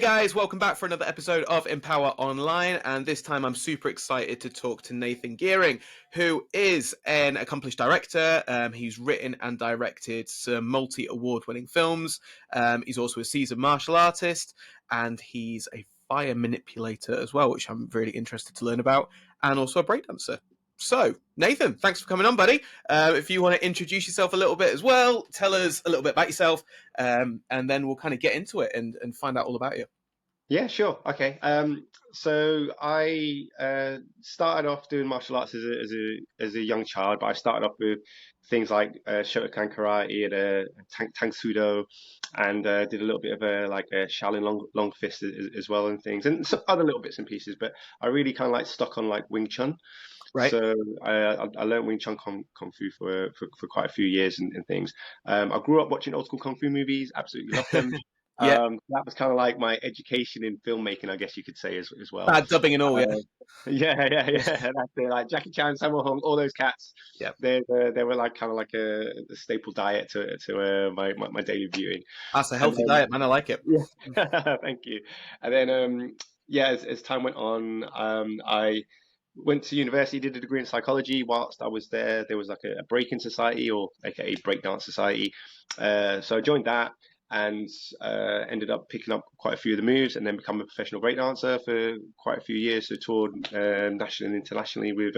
guys, welcome back for another episode of Empower Online, and this time I'm super excited to talk to Nathan Geering, who is an accomplished director. He's written and directed some multi-award-winning films. He's also a seasoned martial artist, and he's a fire manipulator as well, which I'm really interested to learn about, and also a breakdancer. So, Nathan, thanks for coming on, buddy. If you want to introduce yourself a little bit as well, tell us a little bit about yourself, and then we'll kind of get into it and find out all about you. Yeah, sure. Okay. So I started off doing martial arts as a young child, but I started off with things like Shotokan karate and tang sudo, and did a little bit of a Shaolin long fist as well and things, and some other little bits and pieces. But I really kind of like stuck on like Wing Chun. Right. So I learned Wing Chun Kung Fu for quite a few years and things. I grew up watching old school Kung Fu movies, absolutely loved them. Yeah. That was kind of like my education in filmmaking, I guess you could say as well. Bad dubbing and all, yeah. Yeah. That's it. Like Jackie Chan, Sammo Hung, all those cats. Yeah. They were like kind of like a staple diet to my daily viewing. That's a healthy diet, man. I like it. Yeah, thank you. And then as time went on, I went to university, did a degree in psychology. Whilst I was there, there was like a break-in society, or aka breakdance society. So I joined that and ended up picking up quite a few of the moves, and then become a professional breakdancer for quite a few years. So toured nationally and internationally with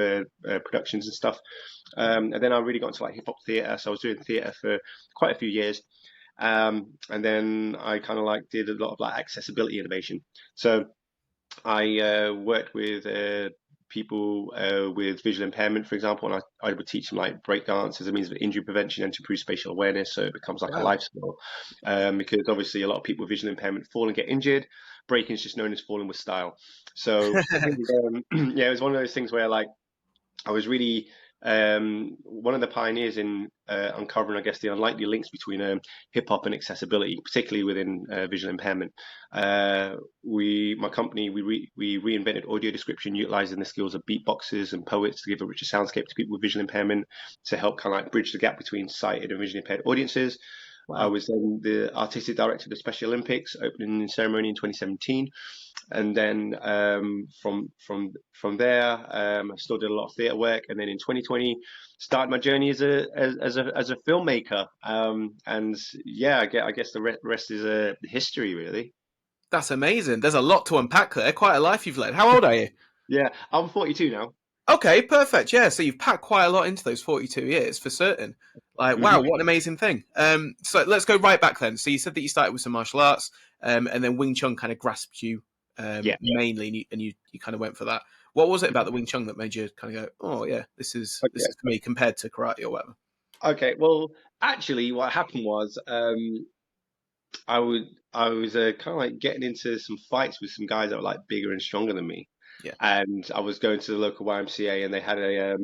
productions and stuff. And then I really got into like hip hop theatre. So I was doing theatre for quite a few years. And then I kind of like did a lot of like accessibility innovation. So I worked with people with visual impairment, for example, and I would teach them like breakdance as a means of injury prevention and to improve spatial awareness, so it becomes like a lifestyle. Because obviously a lot of people with visual impairment fall and get injured. Breaking is just known as falling with style. So yeah, it was one of those things where like I was really one of the pioneers in uncovering, I guess, the unlikely links between hip hop and accessibility, particularly within visual impairment. My company, we reinvented audio description, utilizing the skills of beatboxers and poets to give a richer soundscape to people with visual impairment, to help kind of like bridge the gap between sighted and visually impaired audiences. Wow. I was then the artistic director of the Special Olympics opening ceremony in 2017, and then from there, I still did a lot of theatre work, and then in 2020 started my journey as a filmmaker. And yeah, I guess the rest is history, really. That's amazing. There's a lot to unpack there. Quite a life you've led. How old are you? Yeah, I'm 42 now. Okay, perfect. Yeah, so you've packed quite a lot into those 42 years for certain. Like, wow, what an amazing thing. So let's go right back then. So you said that you started with some martial arts, and then Wing Chun kind of grasped you mainly, and you kind of went for that. What was it about the Wing Chun that made you kind of go, oh yeah, this is for me compared to karate or whatever? Okay, well, actually, what happened was I was kind of like getting into some fights with some guys that were like bigger and stronger than me. Yeah. And I was going to the local YMCA, and they had a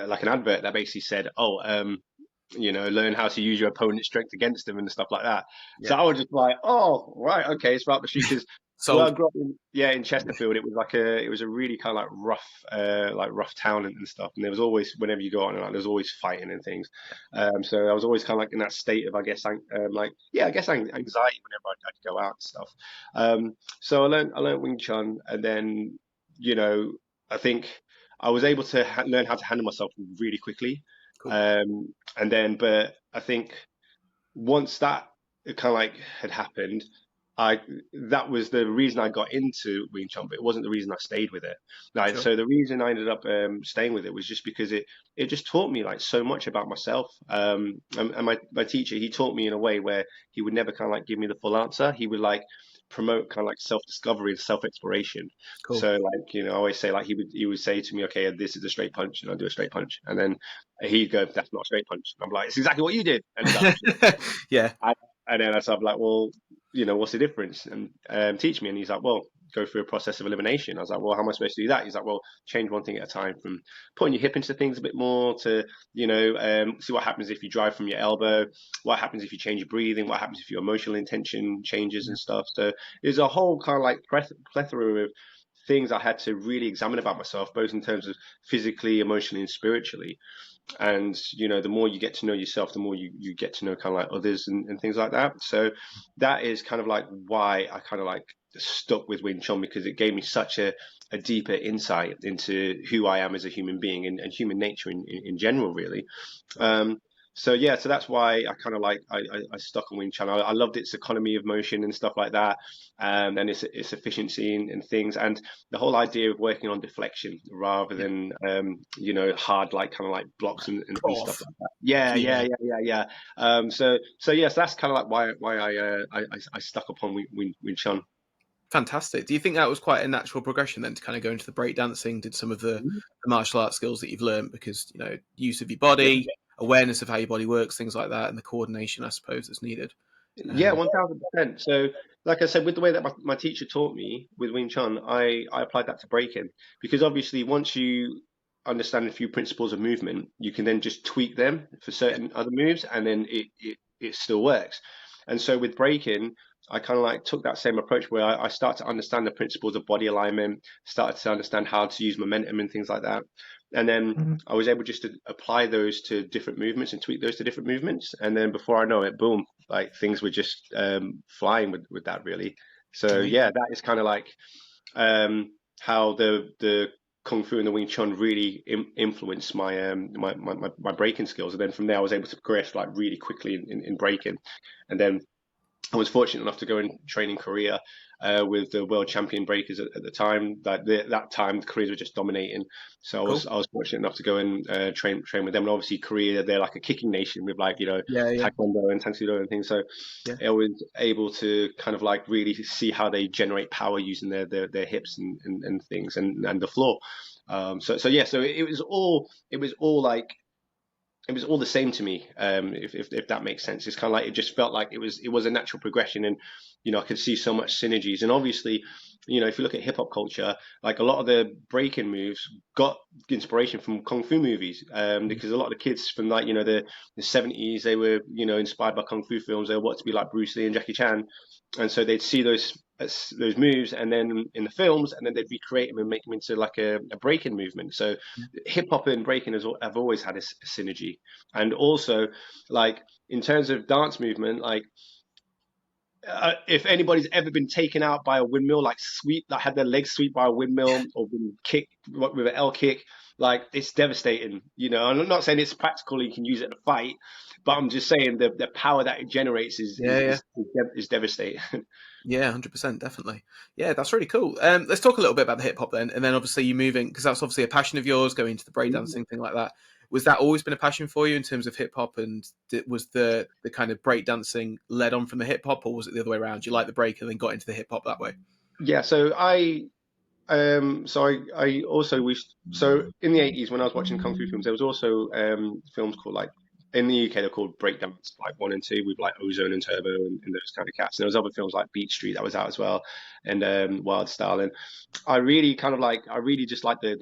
like an advert that basically said, learn how to use your opponent's strength against them and stuff like that. Yeah. So I was just like, oh, right, okay, it's right up the street. Because So I grew up in Chesterfield, it was a really kind of like rough town and stuff. And there was always, whenever you go on, like, there's always fighting and things. So I was always kind of like in that state of, I guess, anxiety whenever I'd go out and stuff. So I learned Wing Chun, and then, I think I was able to learn how to handle myself really quickly. Cool. But I think once that kind of like had happened, that was the reason I got into Wing Chun, but it wasn't the reason I stayed with it. Like, Sure. so the reason I ended up staying with it was just because it just taught me like so much about myself. And my teacher, he taught me in a way where he would never kind of like give me the full answer. He would like promote kind of like self-discovery and self-exploration. Cool. So like, I always say like he would say to me, okay, this is a straight punch, and I'll do a straight punch, and then he'd go, that's not a straight punch. And I'm like, it's exactly what you did. And Yeah. and then I'm like, well, what's the difference? And teach me. And he's like, well, go through a process of elimination. I was like, well, how am I supposed to do that? He's like, well, change one thing at a time, from putting your hip into things a bit more to, see what happens if you drive from your elbow, what happens if you change your breathing, what happens if your emotional intention changes and stuff. So there's a whole kind of like plethora of things I had to really examine about myself, both in terms of physically, emotionally, and spiritually. And the more you get to know yourself, the more you get to know kind of like others and things like that. So that is kind of like why I kind of like stuck with Wing Chun, because it gave me such a deeper insight into who I am as a human being, and human nature in general, really. Um, so yeah, so that's why I kind of like I stuck on Wing Chun. I loved its economy of motion and stuff like that, and its efficiency and things, and the whole idea of working on deflection rather Yeah. than hard, like kind of like blocks and stuff Course. like that. Yeah, Yeah. yeah. So yes, that's kind of like why I stuck upon Wing Chun. Fantastic. Do you think that was quite a natural progression then to kind of go into the breakdancing? Did some of the martial arts skills that you've learned because use of your body, awareness of how your body works, things like that, and the coordination, I suppose, that's needed. Yeah, 1000%. So, like I said, with the way that my teacher taught me with Wing Chun, I applied that to breaking, because obviously once you understand a few principles of movement, you can then just tweak them for Yeah. certain other moves, and then it still works. And so with breaking, I kind of like took that same approach where I start to understand the principles of body alignment, started to understand how to use momentum and things like that. And then I was able just to apply those to different movements and tweak those to different movements. And then before I know it, boom, like things were just flying with that, really. So Amazing. yeah, that is kind of like how the Kung Fu and the Wing Chun really influenced my breaking skills. And then from there, I was able to progress like really quickly in breaking. And then I was fortunate enough to go and train in Korea with the world champion breakers at the time. That time, the Koreans were just dominating, so Cool. I was fortunate enough to go and train with them. And obviously, Korea, they're like a kicking nation with like Yeah. Yeah. taekwondo and tangsudo and things. So Yeah. I was able to kind of like really see how they generate power using their hips and things and the floor. So yeah, so it was all like it was all the same to me. If that makes sense, it's kind of like it just felt like it was a natural progression, and I could see so much synergies. And obviously, if you look at hip hop culture, like a lot of the breaking moves got inspiration from kung fu movies, because a lot of the kids from like the 70s, they were inspired by kung fu films. They wanted to be like Bruce Lee and Jackie Chan, and so they'd see those moves, and then in the films, and then they'd recreate them and make them into like a breaking movement. So hip hop and breaking have always had a synergy. And also, like in terms of dance movement, like if anybody's ever been taken out by a windmill, like had their legs swept by a windmill or been kicked with an L kick, like it's devastating. And I'm not saying it's practical, you can use it in a fight, but I'm just saying the power that it generates Yeah. Yeah. is devastating. Yeah, 100%, definitely. Yeah, that's really cool. Let's talk a little bit about the hip hop then, and then obviously you moving because that's obviously a passion of yours, going into the breakdancing thing like that. Was that always been a passion for you in terms of hip hop, and was the kind of breakdancing led on from the hip hop, or was it the other way around? You like the break and then got into the hip hop that way? Yeah, I also wished. So in the 80s, when I was watching kung fu films, there was also films called like in the UK they're called breakdance, like one and two with like Ozone and Turbo and those kind of cats. And there was other films like Beat Street that was out as well, and Wild Style. And I really I really just like the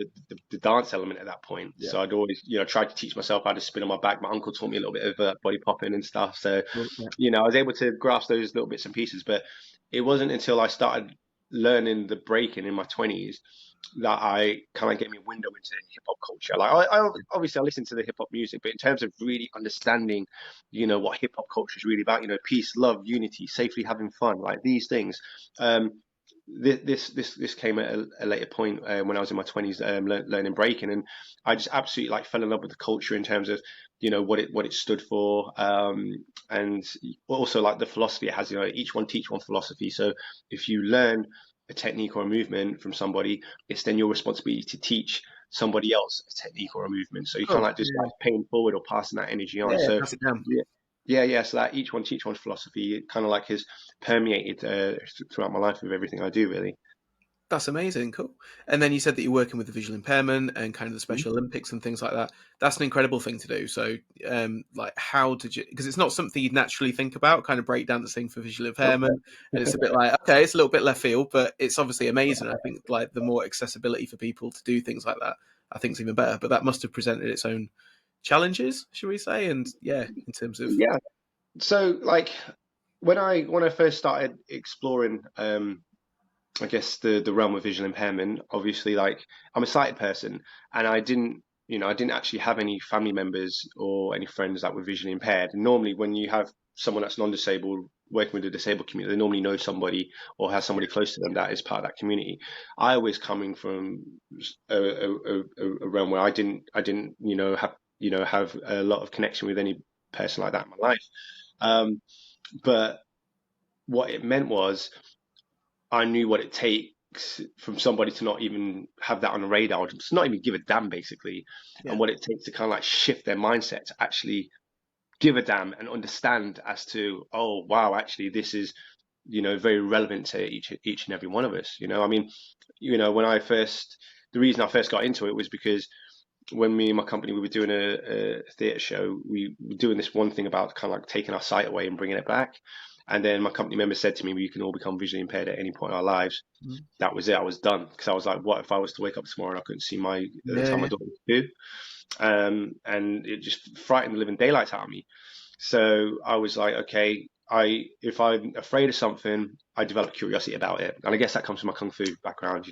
dance element at that point. Yeah. So I'd always try to teach myself how to spin on my back. My uncle taught me a little bit of body popping and stuff. So Well, yeah. I was able to grasp those little bits and pieces. But it wasn't until I started learning the breaking in my 20s that I kind of gave me a window into hip hop culture. Like I obviously I listen to the hip hop music, but in terms of really understanding, what hip hop culture is really about, peace, love, unity, safely having fun, like these things. Um, this came at a later point when I was in my 20s, learning breaking, and I just absolutely like fell in love with the culture in terms of what it stood for, and also like the philosophy it has. Each one teach one philosophy. So if you learn a technique or a movement from somebody, it's then your responsibility to teach somebody else a technique or a movement. So you Cool. can't like just like paying forward or passing that energy on. Yeah, So pass it down. yeah, yeah. So that each one teach one philosophy, it kind of like has permeated throughout my life with everything I do, really. That's amazing, cool. And then you said that you're working with the visual impairment and kind of the Mhm. Special Olympics and things like that. That's an incredible thing to do. So, like, how did you? Because it's not something you'd naturally think about, kind of breakdancing for visual impairment, and it's a bit like, okay, it's a little bit left field, but it's obviously amazing. I think like the more accessibility for people to do things like that, I think is even better. But that must have presented its own challenges, should we say? And yeah, in terms of Yeah. So like when I first started exploring I guess the realm of visual impairment. Obviously, like I'm a sighted person, and I didn't actually have any family members or any friends that were visually impaired. And normally, when you have someone that's non-disabled working with the disabled community, they normally know somebody or has somebody close to them that is part of that community. I was coming from a realm where I didn't, have a lot of connection with any person like that in my life. Um, but what it meant was I knew what it takes from somebody to not even have that on the radar, or to not even give a damn, basically, and Yeah. what it takes to kind of like shift their mindset to actually give a damn and understand as to, oh wow, actually this is, very relevant to each and every one of us. I mean, when the reason I first got into it was because when me and my company we were doing a theatre show, we were doing this one thing about kind of like taking our sight away and bringing it back. And then my company member said to me, "We can all become visually impaired at any point in our lives." Mm. That was it. I was done because I was like, "What if I was to wake up tomorrow and I couldn't see Yeah, tell my yeah. daughter what to do?" And it just frightened the living daylights out of me. So I was like, okay, if I'm afraid of something, I develop curiosity about it, and I guess that comes from my kung fu background.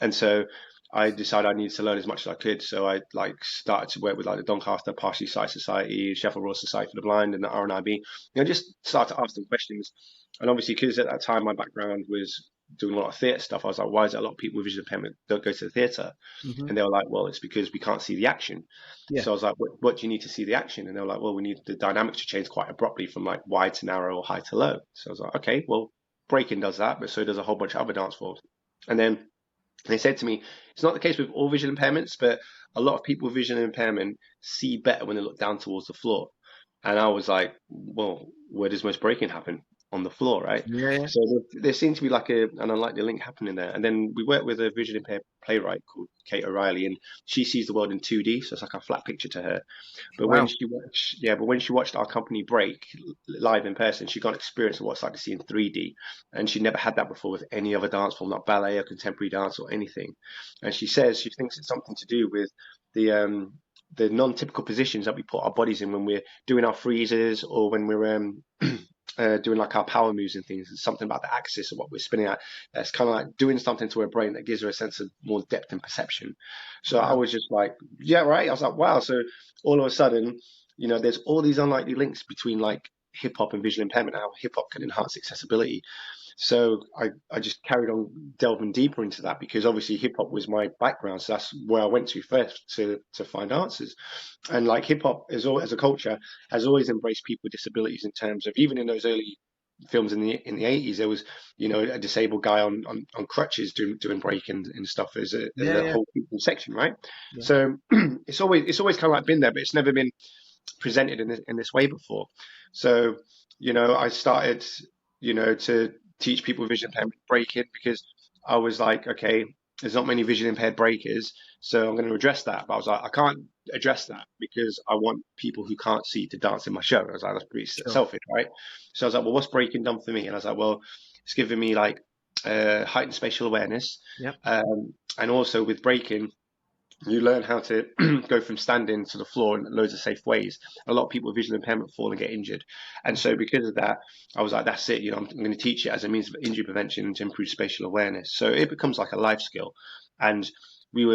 And so I decided I needed to learn as much as I could. So I like started to work with like the Doncaster Partially Sight Society, Sheffield Royal Society for the Blind, and the RNIB. Just started to ask them questions. And obviously, because at that time my background was doing a lot of theatre stuff, I was like, why is it a lot of people with visual impairment don't go to the theatre? Hmm. And they were like, well, it's because we can't see the action. Yeah. So I was like, what do you need to see the action? And they were like, well, we need the dynamics to change quite abruptly from like wide to narrow or high to low. So I was like, okay, well, breaking does that, but so does a whole bunch of other dance forms. And then they said to me, it's not the case with all visual impairments, but a lot of people with visual impairment see better when they look down towards the floor. And I was like, well, where does most breaking happen? On the floor, right? Yeah, yeah. So there seemed to be like an unlikely link happening there. And then we worked with a visually impaired playwright called Kate O'Reilly, and she sees the world in 2D, so it's like a flat picture to her. Wow. But when she watched our company break live in person, she got an experience of what it's like to see in 3D, and she never had that before with any other dance form, not ballet or contemporary dance or anything. And she says she thinks it's something to do with the um, the non-typical positions that we put our bodies in when we're doing our freezes or when we're doing like our power moves and things. It's something about the axis of what we're spinning at that's kind of like doing something to her brain that gives her a sense of more depth and perception. So I Wow. was just like, yeah, right. I was like, wow. So all of a sudden, there's all these unlikely links between like hip hop and visual impairment, how hip hop can enhance accessibility. So I just carried on delving deeper into that because obviously hip hop was my background. So that's where I went to first to find answers. And like hip hop as a culture has always embraced people with disabilities in terms of even in those early films in the 80s there was a disabled guy on crutches doing break and stuff as Yeah, a yeah. whole section, right? Yeah. So it's always kind of like been there, but it's never been presented in this way before. So, I started, to teach people with vision impairment breaking because I was like, okay, there's not many vision impaired breakers, so I'm going to address that. But I was like, I can't address that because I want people who can't see to dance in my show. I was like, that's pretty Sure. selfish, right? So I was like, well, what's breaking done for me? And I was like, well, it's given me like heightened spatial awareness, Yep. and also with breaking you learn how to go from standing to the floor in loads of safe ways. A lot of people with visual impairment fall and get injured. And so because of that, I was like, that's it. I'm going to teach it as a means of injury prevention and to improve spatial awareness. So it becomes like a life skill. And we've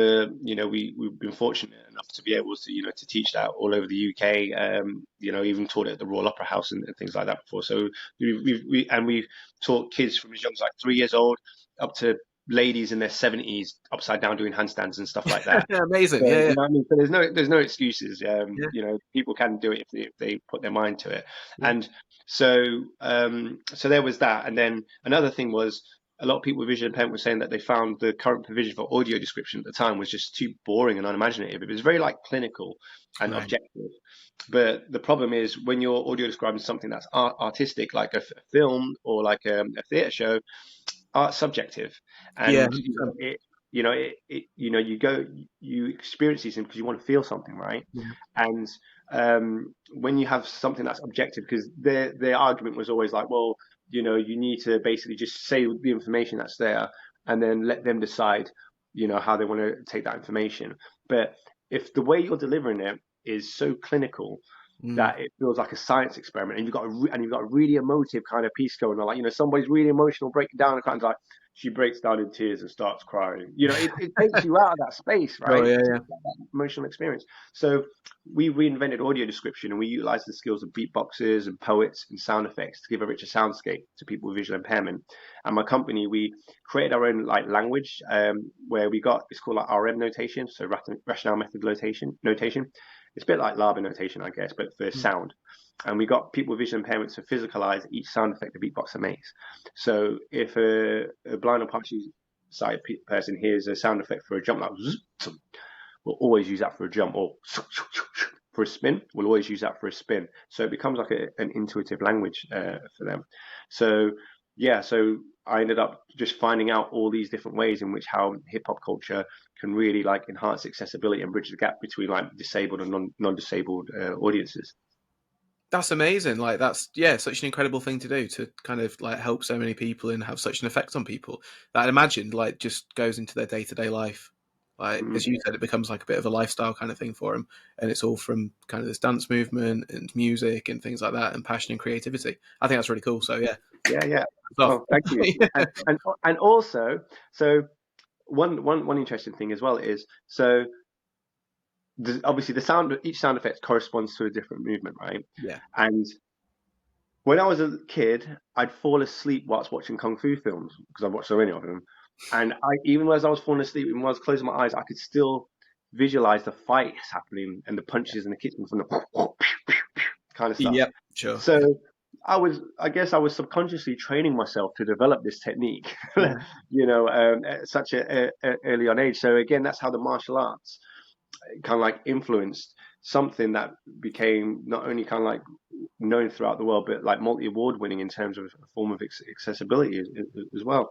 been fortunate enough to be able to, to teach that all over the UK. Even taught it at the Royal Opera House and things like that before. So we've taught kids from as young as like 3 years old up to ladies in their 70s upside down doing handstands and stuff like that. Amazing. So Yeah, you yeah. know what I mean. So there's no excuses. Yeah. People can do it if they put their mind to it. Yeah. And so there was that. And then another thing was a lot of people with visual impairment were saying that they found the current provision for audio description at the time was just too boring and unimaginative. It was very like clinical and Right. objective. But the problem is when you're audio describing something that's artistic, like a film or like a theatre show, art's subjective, Yeah. and 100%. you experience these things because you want to feel something, right? Yeah. And when you have something that's objective, because their argument was always like, well, you need to basically just say the information that's there, and then let them decide, how they want to take that information. But if the way you're delivering it is so clinical Mm. that it feels like a science experiment, and you've got a really emotive kind of piece going on. Like somebody's really emotional, breaking down, and kind of like she breaks down in tears and starts crying. It takes you out of that space, Oh right? yeah, To yeah. get that emotional experience. So we reinvented audio description, and we utilized the skills of beatboxers and poets and sound effects to give a richer soundscape to people with visual impairment. And my company, we created our own like language, where it's called like RM notation, so rationale method notation. It's a bit like LABA notation, I guess, but for Mm. sound. And we got people with visual impairments to physicalize each sound effect the beatboxer makes. So if a blind or partially sighted person hears a sound effect for a jump, like we'll always use that for a jump, or for a spin, we'll always use that for a spin. So it becomes like an intuitive language for them. So yeah, so I ended up just finding out all these different ways in which how hip hop culture can really like enhance accessibility and bridge the gap between like disabled and non-disabled audiences. That's amazing. Like that's yeah, such an incredible thing to do to kind of like help so many people and have such an effect on people that I'd imagine like just goes into their day-to-day life. Like Mm. as you said, it becomes like a bit of a lifestyle kind of thing for them, and it's all from kind of this dance movement and music and things like that, and passion and creativity. I think that's really cool. So yeah, Yeah, yeah. love. Well, thank you. And also, so one interesting thing as well is so obviously each sound effect corresponds to a different movement, right? Yeah. And when I was a kid, I'd fall asleep whilst watching kung fu films because I watched so many of them. And even as I was falling asleep, even when I was closing my eyes, I could still visualize the fights happening and the punches and the kicks from the kind of stuff. Yep. Sure. So I guess I was subconsciously training myself to develop this technique, Yeah. at such a early on age. So again, that's how the martial arts kind of like influenced something that became not only kind of like known throughout the world, but like multi-award winning in terms of a form of accessibility as well.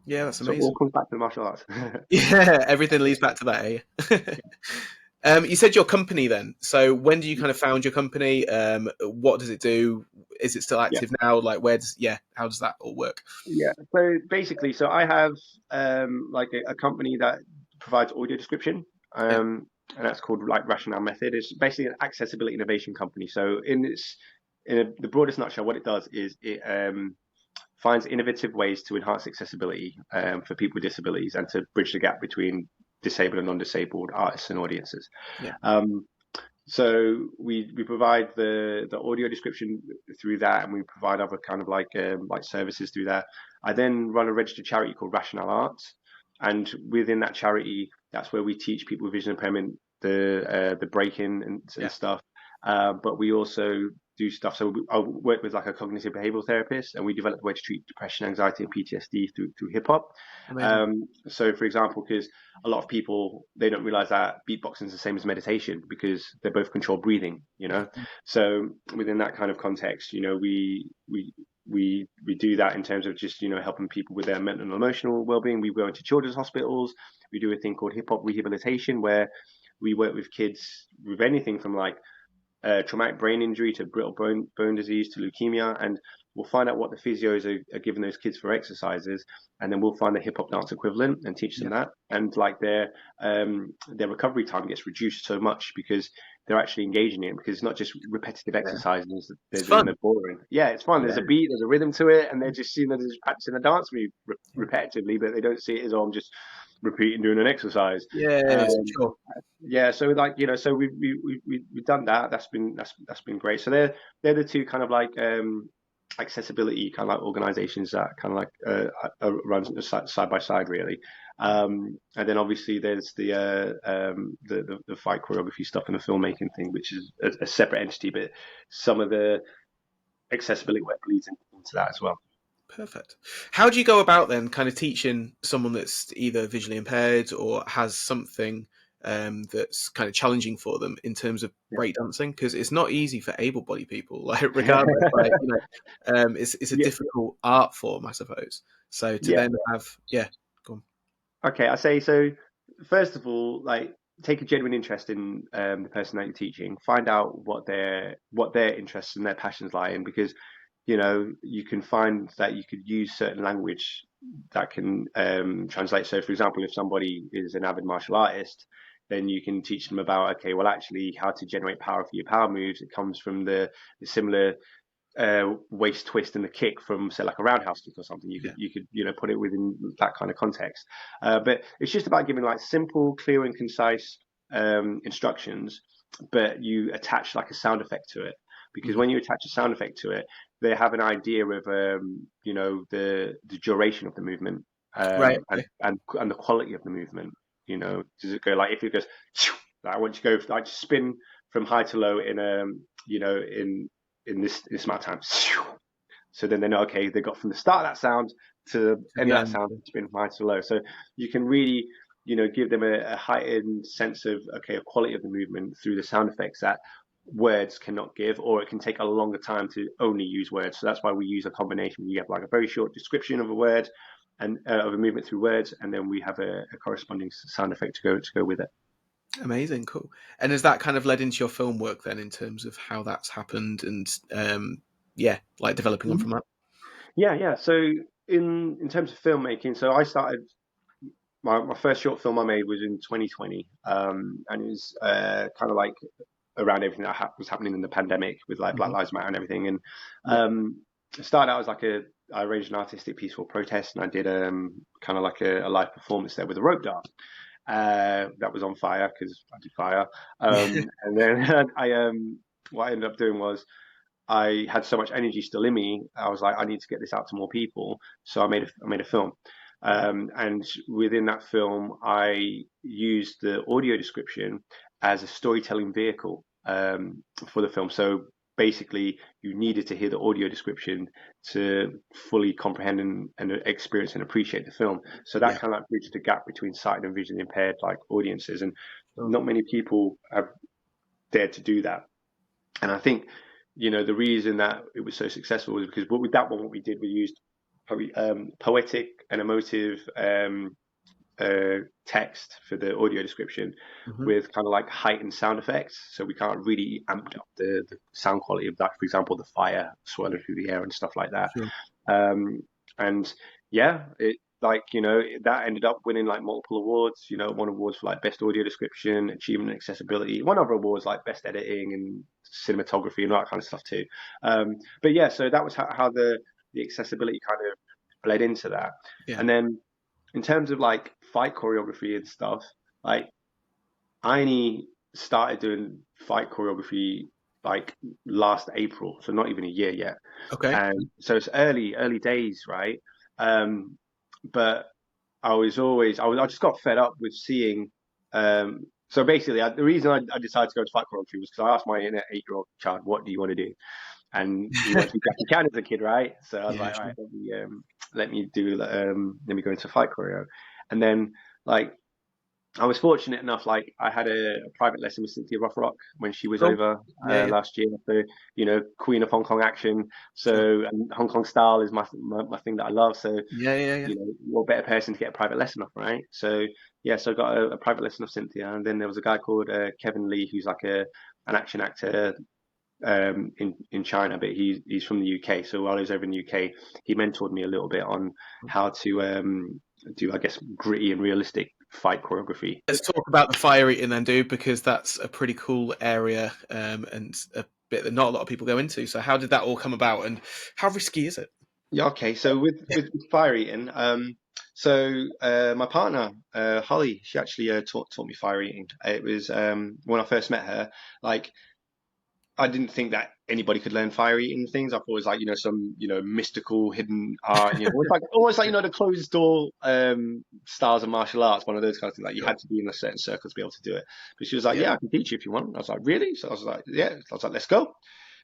Yeah, that's So it all amazing. comes back to the martial arts. Yeah, everything leads back to that, eh? You said your company then. So when do you kind of found your company? What does it do? Is it still Yeah, active now? Like how does that all work? yeah. So basically, so I have like a company that provides audio description. Yeah. And that's called like Rationale Method. It's basically an accessibility innovation company. So the broadest nutshell, what it does is it finds innovative ways to enhance accessibility for people with disabilities and to bridge the gap between disabled and non-disabled artists and audiences. Yeah. Um, so we provide the audio description through that, and we provide other kind of like services through that. I then run a registered charity called Rationale Arts, and within that charity, that's where we teach people with vision impairment the breaking and Yeah. stuff. But we also do stuff. So I work with like a cognitive behavioral therapist, and we developed a way to treat depression, anxiety, and PTSD through hip hop. Amazing. So, for example, because a lot of people they don't realize that beatboxing is the same as meditation because they're both controlled breathing. So within that kind of context, we do that in terms of just helping people with their mental and emotional well-being. We go into children's hospitals. We do a thing called hip hop rehabilitation where we work with kids with anything from like traumatic brain injury to brittle bone disease to leukemia, and we'll find out what the physios are giving those kids for exercises, and then we'll find the hip hop dance equivalent and teach them Yeah. that. And like their recovery time gets reduced so much because they're actually engaging in it, because it's not just repetitive Yeah. exercises that they're It's doing, fun. they're boring. Yeah, it's fun. There's Yeah. a beat, there's a rhythm to it, and they're just they're just practicing a dance move Yeah. repetitively, but they don't see it as, oh, I'm just repeating doing an exercise. Yeah. Um, Sure. yeah, so like so we've done that. That's been great. So they're the two kind of like accessibility kind of like organizations that kind of like run side by side really. And then obviously there's the fight choreography stuff and the filmmaking thing, which is a separate entity, but some of the accessibility work bleeds into that as well. Perfect. How do you go about then kind of teaching someone that's either visually impaired or has something that's kind of challenging for them in terms of breakdancing? Because it's not easy for able-bodied people, like regardless, like it's a Yeah, difficult art form, I suppose. So to yeah. then have go on. Okay, I say so. First of all, like take a genuine interest in the person that you're teaching. Find out what their interests and their passions lie in, because you can find that you could use certain language that can translate. So, for example, if somebody is an avid martial artist, then you can teach them about, okay, well, actually, how to generate power for your power moves. It comes from the similar waist twist and the kick from, say, like a roundhouse kick or something. Yeah. You could put it within that kind of context. But it's just about giving like simple, clear, and concise instructions, but you attach like a sound effect to it. Because Mm. when you attach a sound effect to it, they have an idea of the duration of the movement, Right. Okay. and the quality of the movement. Does it go like, if it goes, like, I want you to go like spin from high to low in in this amount of time. So then they know, okay, they got from the start of that sound to the To end the of that end. sound, spin from high to low. So you can really, give them a heightened sense of, okay, a quality of the movement through the sound effects that words cannot give, or it can take a longer time to only use words. So that's why we use a combination. You have like a very short description of a word and of a movement through words, and then we have a corresponding sound effect to go with it. Amazing, cool. And has that kind of led into your film work then, in terms of how that's happened and yeah, like developing on from that? Yeah, yeah. So in terms of filmmaking, so I started my first short film I made was in 2020, and it was kind of like around everything that was happening in the pandemic with like Black Hmm. Lives Matter and everything. And Yeah. it started out as like I arranged an artistic peaceful protest, and I did kind of like a live performance there with a rope dart. That was on fire because I did fire. And then what I ended up doing was I had so much energy still in me. I was like, I need to get this out to more people. So I made a film. And within that film, I used the audio description as a storytelling vehicle for the film. So basically, you needed to hear the audio description to fully comprehend and experience and appreciate the film. So that Yeah. kind of like bridged the gap between sighted and visually impaired like audiences, and Sure. not many people have dared to do that. And I think, the reason that it was so successful was because with that one, what we did, we used poetic and emotive text for the audio description Hmm. with kind of like heightened sound effects. So we can't really amped up the sound quality of that. For example, the fire swirling through the air and stuff like that. Sure. Um, and yeah, it like that ended up winning like multiple awards. Won awards for like best audio description, achievement, and accessibility. Won other awards like best editing and cinematography and all that kind of stuff too. But yeah, so that was how the accessibility kind of bled into that. Yeah. And then in terms of like fight choreography and stuff, like I only started doing fight choreography like last April, so not even a year yet. Okay. And so it's early days, right? Um, but I just got fed up with seeing. So basically, the reason I decided to go to fight choreography was because I asked my inner 8-year-old child, "What do you want to do?" And he wanted to be Jackie Chan as a kid, right? So I was Yeah. like, "All right, Sure. let me go into fight choreo." And then like I was fortunate enough, like I had a private lesson with Cynthia Rothrock when she was Cool. over Yeah. Yeah. last year. So, Queen of Hong Kong action. Sure. So, and Hong Kong style is my thing that I love. So, Yeah. Yeah. Yeah. what better person to get a private lesson off, right? So, yeah, so I got a private lesson of Cynthia, and then there was a guy called Kevin Lee, who's like an action actor in China, but he's from the UK. So while he was over in the UK, he mentored me a little bit on how to do, I guess, gritty and realistic fight choreography. Let's talk about the fire eating then, dude, because that's a pretty cool area, and a bit that not a lot of people go into. So how did that all come about, and how risky is it? Yeah, okay. So with fire eating, my partner Holly, she actually taught me fire eating. It was when I first met her, like I didn't think that anybody could learn fire eating things. I thought it was like, some, mystical hidden art, almost like, the closed door styles of martial arts, one of those kind of things. Like you Sure. had to be in a certain circle to be able to do it. But she was like, Yeah. yeah, I can teach you if you want. I was like, really? So I was like, yeah. I was like, let's go.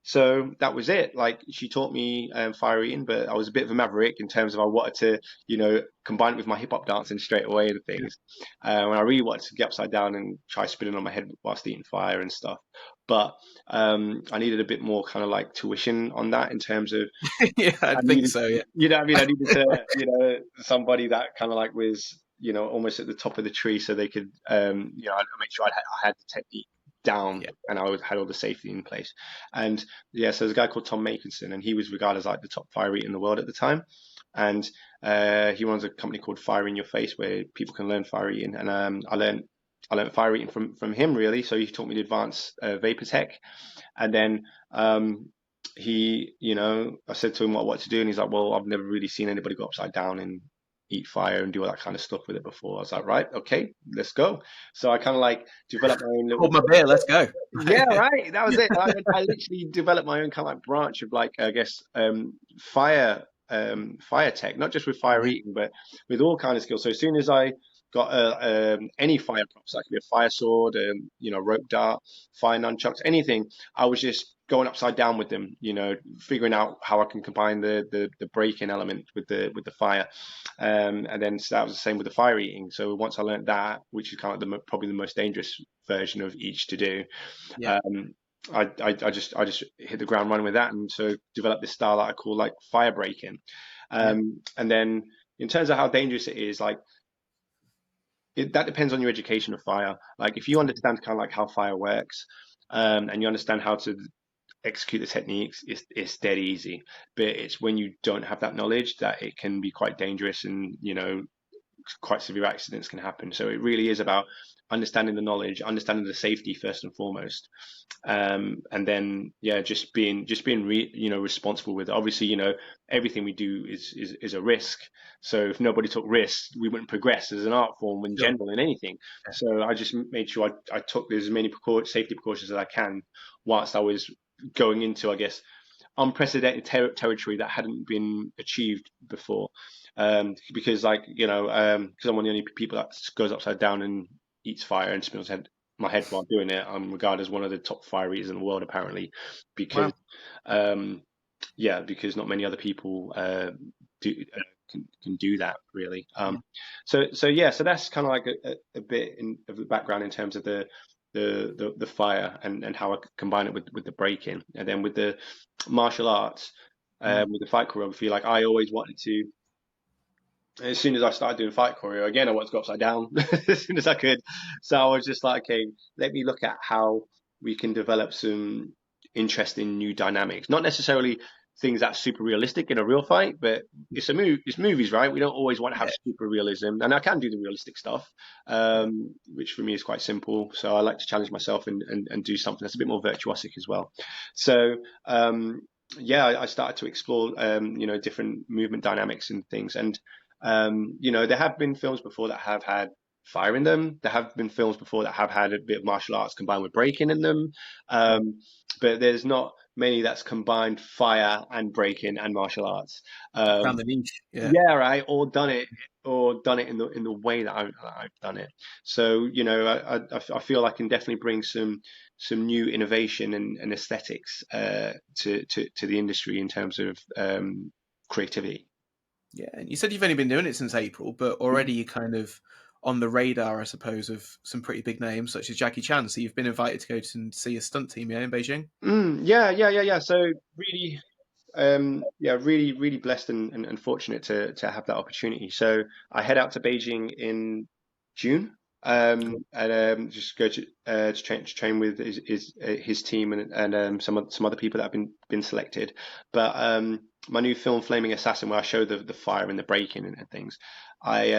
So that was it. Like she taught me fire eating, but I was a bit of a maverick in terms of I wanted to, combine it with my hip hop dancing straight away and things. When I really wanted to get upside down and try spinning on my head whilst eating fire and stuff. But I needed a bit more kind of like tuition on that in terms of Yeah, I I think needed, so. Yeah. you know what I mean? I needed to, somebody that kind of like was, almost at the top of the tree so they could, I'd make sure I had the technique down Yeah. and had all the safety in place. And yeah, so there's a guy called Tom Makinson, and he was regarded as like the top fire eater in the world at the time. And he runs a company called Fire in Your Face where people can learn fire eating. And I learned fire eating from him really. So he taught me the advanced vapor tech, and then he, I said to him what to do, and he's like, well, I've never really seen anybody go upside down and eat fire and do all that kind of stuff with it before. I was like, right, okay, let's go. So I kind of like developed my own Hold little. my beer, let's go. Yeah, right. That was it. I literally developed my own kind of like branch of like, I guess, fire tech, not just with fire Yeah, eating, but with all kind of skills. So as soon as I got any fire props, like a fire sword, rope dart, fire nunchucks, anything, I was just going upside down with them, figuring out how I can combine the breaking element with the fire. And then so that was the same with the fire eating. So once I learned that, which is kind of probably the most dangerous version of each to do, yeah, um, I just hit the ground running with that, and so developed this style that I call like fire breaking. yeah, And then in terms of how dangerous it is, like that depends on your education of fire. Like if you understand kind of like how fire works, and you understand how to execute the techniques, it's dead easy. But it's when you don't have that knowledge that it can be quite dangerous, and quite severe accidents can happen. So it really is about understanding the knowledge, understanding the safety first and foremost, and then yeah, just being responsible with it. Obviously, everything we do is a risk. So if nobody took risks, we wouldn't progress as an art form in sure. general in anything. Yeah, So I just made sure I took as many safety precautions as I can whilst I was going into, I guess, unprecedented territory that hadn't been achieved before. Because because I'm one of the only people that goes upside down and eats fire and spins my head while doing it. I'm regarded as one of the top fire eaters in the world, apparently, because wow. um, yeah, because not many other people do can do that really. Yeah, So yeah, so that's kind of like a bit of the background in terms of the fire and how I combine it with the breaking, and then with the martial arts, mm, with the fight choreography. Like I always wanted to, as soon as I started doing fight choreo, again, I wanted to go upside down as soon as I could. So I was just like, okay, let me look at how we can develop some interesting new dynamics. Not necessarily things that's super realistic in a real fight, but it's movies, right? We don't always want to have yeah, super realism, and I can do the realistic stuff, yeah, which for me is quite simple. So I like to challenge myself and do something that's a bit more virtuosic as well. So yeah, I started to explore different movement dynamics and things, and there have been films before that have had fire in them. There have been films before that have had a bit of martial arts combined with breaking in them. sure. But there's not many that's combined fire and breaking and martial arts. Found Um, the niche. Yeah, yeah, right. Or done it in the way that I've done it. So I feel I can definitely bring some new innovation and aesthetics to the industry in terms of creativity. yeah. And you said you've only been doing it since April, but already you're kind of on the radar, I suppose, of some pretty big names such as Jackie Chan. So you've been invited to go to and see a stunt team, yeah, in Beijing. Yeah. So really, yeah, really, really blessed and fortunate to have that opportunity. So I head out to Beijing in June, Cool. and just go to train with his team and some other people that have been selected. But my new film, Flaming Assassin, where I show the fire and the breaking and things, I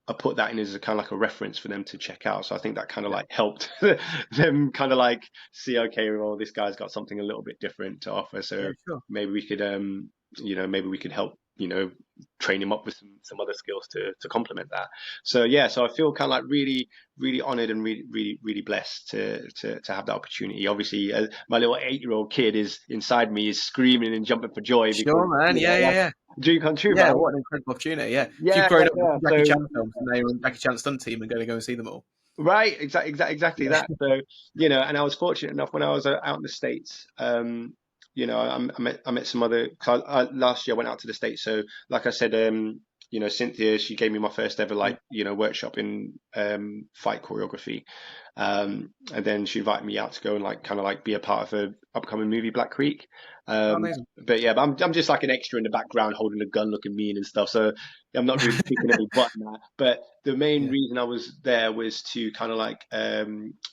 I put that in as a kind of like a reference for them to check out. So I think that kind of Yeah, like helped them kind of like see, okay, well, this guy's got something a little bit different to offer. yeah, So sure. maybe we could, maybe we could help, train him up with some other skills to complement that. So yeah, so I feel kind of like really, really honored and really, really, really blessed to have that opportunity. Obviously, my little 8-year-old kid is inside me is screaming and jumping for joy because Sure, man. Yeah, yeah, that's yeah. a dream come true, Yeah, right? what an incredible opportunity. Yeah. If you've Yeah, grown yeah, up yeah. watching Jackie So Chan films and now you're on Jackie Chan Stunt Team and going to go and see them all. right, exactly Yeah. that. So, and I was fortunate enough when I was out in the States. I met some other. Cause last year I went out to the States. So, like I said, Cynthia, she gave me my first ever Yeah. workshop in fight choreography, and then she invited me out to go and like kind of like be a part of her upcoming movie Black Creek. Oh, Um, amazing. but yeah, but I'm just like an extra in the background holding a gun, looking mean and stuff. So I'm not really kicking any butt in that. But the main Yeah. reason I was there was to kind of like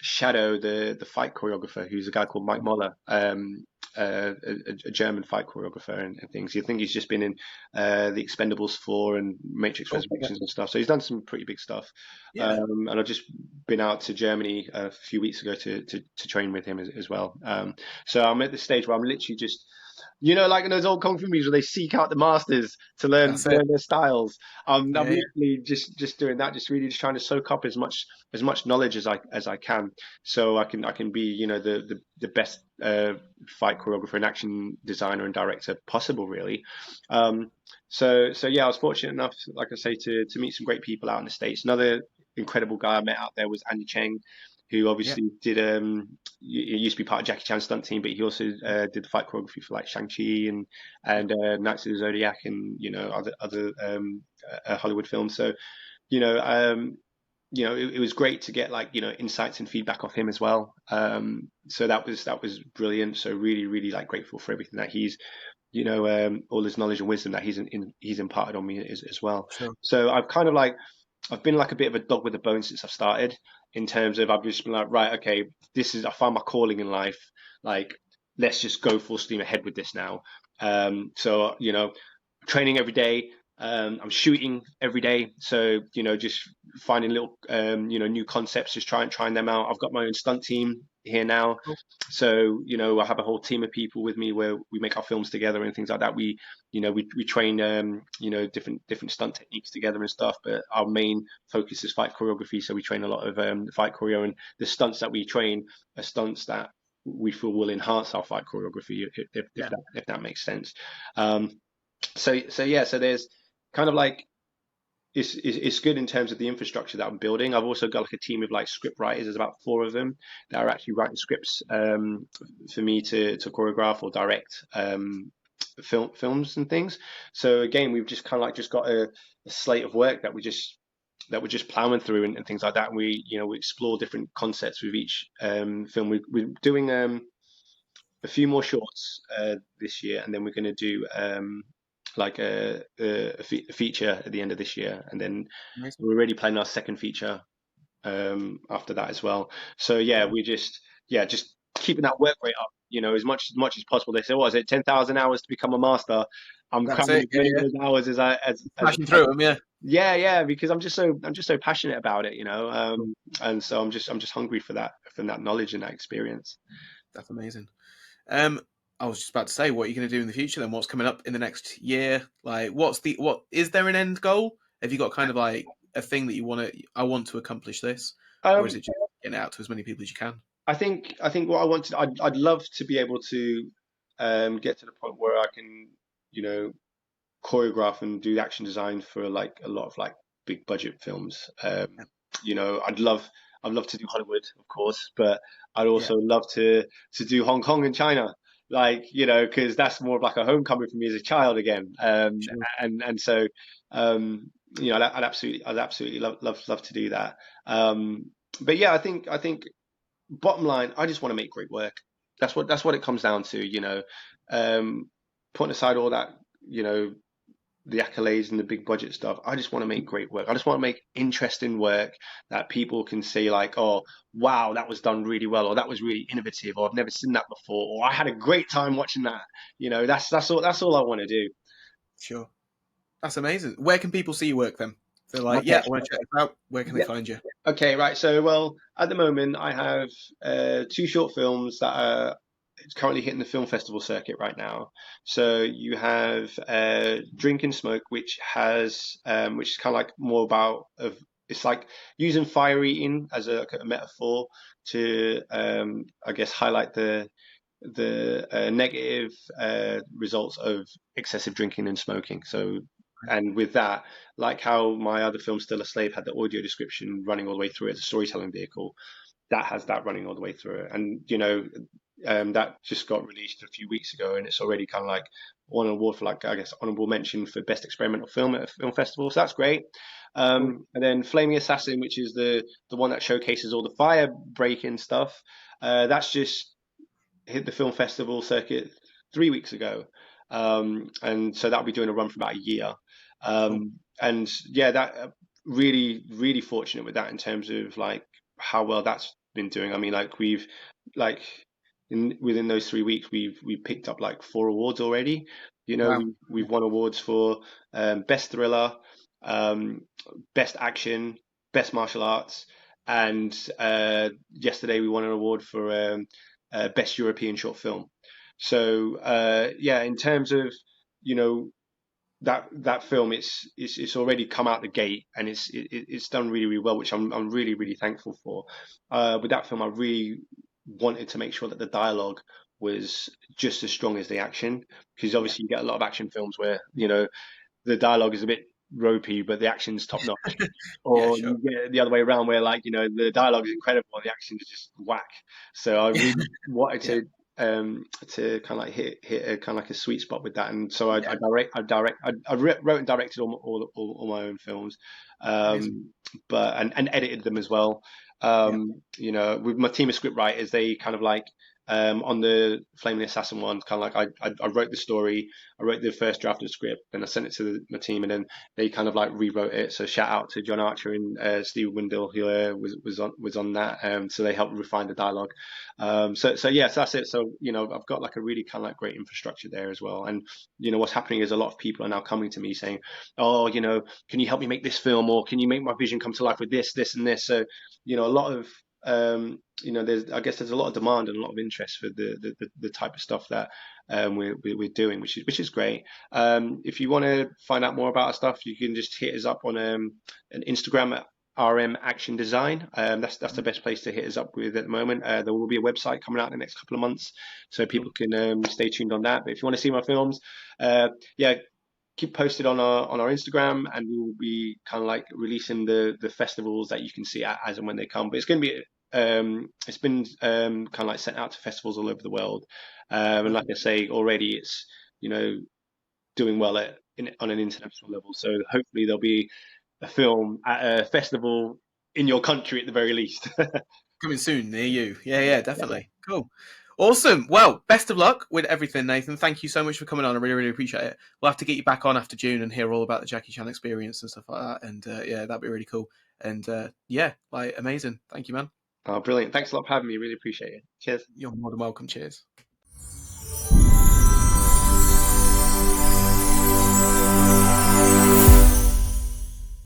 shadow the fight choreographer, who's a guy called Mike Moller. a German fight choreographer and things. You think he's just been in the Expendables 4 and Matrix Oh, yeah. Resurrections and stuff. So he's done some pretty big stuff. Yeah. And I've just been out to Germany a few weeks ago to train with him as well. So I'm at the stage where I'm literally just, like in those old kung fu movies where they seek out the masters to learn That's it. their styles. I'm Yeah, yeah. literally just doing that, just really just trying to soak up as much knowledge as I can, so I can be the best fight choreographer and action designer and director possible, really. So yeah, I was fortunate enough, like I say, to meet some great people out in the States. Another incredible guy I met out there was Andy Cheng, who Yeah. obviously did he used to be part of Jackie Chan Stunt Team, but he also did the fight choreography for like Shang-Chi and Knights of the Zodiac and other Hollywood films. So you know it was great to get like insights and feedback off him as well. So that was brilliant. So really really like grateful for everything that he's all his knowledge and wisdom that he's imparted on me as well. Sure. So I've been like a bit of a dog with a bone since I've started, in terms of I've just been like, right, okay, I found my calling in life. Like, let's just go full steam ahead with this now. So training every day. I'm shooting every day, so just finding little new concepts, just trying them out. I've got my own stunt team here now, Cool. so I have a whole team of people with me where we make our films together and things like that. We train different stunt techniques together and stuff, but our main focus is fight choreography. So we train a lot of fight choreo, and the stunts that we train are stunts that we feel will enhance our fight choreography, Yeah. if that makes sense. Um, so there's kind of like it's good in terms of the infrastructure that I'm building. I've also got like a team of like script writers. There's about 4 of them that are actually writing scripts for me to choreograph or direct films and things. So again, we've just kind of like just got a slate of work that we're just plowing through and things like that. And we explore different concepts with each film. We're doing a few more shorts this year, and then we're going to do like a feature at the end of this year, and then Amazing. we're already planning our second feature after that as well. So yeah, Wow. we just keeping that work rate up, as much as possible. They say, what is it, 10,000 hours to become a master? I'm That's cramming it. as Yeah, many of yeah. those hours Smashing through them. Yeah. yeah, because I'm just so passionate about it, Cool. and so I'm just hungry for that knowledge and that experience. That's amazing. Um, I was just about to say, what are you going to do in the future? Then, what's coming up in the next year? Like, what is there an end goal? Have you got kind of like a thing that you want to? I want to accomplish this, or is Um, it just getting it out to as many people as you can? I think what I wanted, I'd love to be able to get to the point where I can, you know, choreograph and do action design for like a lot of like big budget films. Yeah. I'd love to do Hollywood, of course, but I'd Yeah. also love to do Hong Kong and China, like because that's more of like a homecoming for me as a child again. Sure. And so um, I'd absolutely love to do that. But yeah, I think bottom line, I just want to make great work. That's what it comes down to, Um, putting aside all that, you know, the accolades and the big budget stuff. I just want to make great work. I just want to make interesting work that people can say like, oh, wow, that was done really well, or that was really innovative, or I've never seen that before, or I had a great time watching that. That's all I want to do. Sure. That's amazing. Where can people see your work then? They're like, Okay. yeah, I want to check this out. Where can they Yeah. find you? Okay, right. So, well, at the moment, I have 2 short films that are currently hitting the film festival circuit right now. So you have Drink and Smoke, which is kind of like more about it's like using fire eating as a metaphor to I guess highlight the negative results of excessive drinking and smoking. So, and with that, like how my other film, Still a Slave, had the audio description running all the way through it as a storytelling vehicle, that has that running all the way through it. And, that just got released a few weeks ago, and it's already kind of like won an award for, like, I guess, honorable mention for best experimental film at a film festival. So that's great. Cool. And then Flaming Assassin, which is the one that showcases all the fire breaking stuff. That's just hit the film festival circuit 3 weeks ago, and so that'll be doing a run for about a year. Cool. And yeah, that really really fortunate with that in terms of like how well that's been doing. I mean, like we've like within those 3 weeks, we've picked up like 4 awards already. You know, Wow. we've won awards for best thriller, um, best action, best martial arts, and yesterday we won an award for best European short film. So yeah, in terms of you know that film, it's already come out the gate, and it's done really really well, which I'm really really thankful for. With that film, I really wanted to make sure that the dialogue was just as strong as the action, because Yeah. obviously you get a lot of action films where the dialogue is a bit ropey, but the action's top notch. Yeah, Or sure. you get it the other way around where like, the dialogue is incredible and the action is just whack. So I really wanted Yeah. to kind of like hit a kind of like a sweet spot with that. And so Yeah. wrote and directed all my own films, Amazing. but and edited them as well. Yeah. With my team of script writers, they kind of like on the Flaming Assassin one, kind of like I wrote the story, I wrote the first draft of the script, then I sent it to my team, and then they kind of like rewrote it. So shout out to John Archer and Steve Windle, who was on that. So they helped refine the dialogue. So yes, that's it. So I've got like a really kind of like great infrastructure there as well. And what's happening is a lot of people are now coming to me saying, "Oh, can you help me make this film, or can you make my vision come to life with this, and this?" So a lot of there's a lot of demand and a lot of interest for the type of stuff that we're doing, which is great. If you want to find out more about our stuff, you can just hit us up on an Instagram at RM Action Design. That's the best place to hit us up with at the moment. There will be a website coming out in the next couple of months, so Cool. people can stay tuned on that. But if you want to see my films, yeah, keep posted on our Instagram, and we will be kind of like releasing the festivals that you can see as and when they come. But it's going to be it's been kind of like sent out to festivals all over the world, and like Lovely. I say already, it's doing well on an international level. So hopefully there'll be a film at a festival in your country at the very least. Coming soon near you. Yeah, Yeah, yeah, yeah. definitely. Cool. Awesome. Well, best of luck with everything, Nathan. Thank you so much for coming on. I really, really appreciate it. We'll have to get you back on after June and hear all about the Jackie Chan experience and stuff like that. And yeah, that'd be really cool. And yeah, like amazing. Thank you, man. Oh, brilliant. Thanks a lot for having me. Really appreciate it. Cheers. You're more than welcome. Cheers.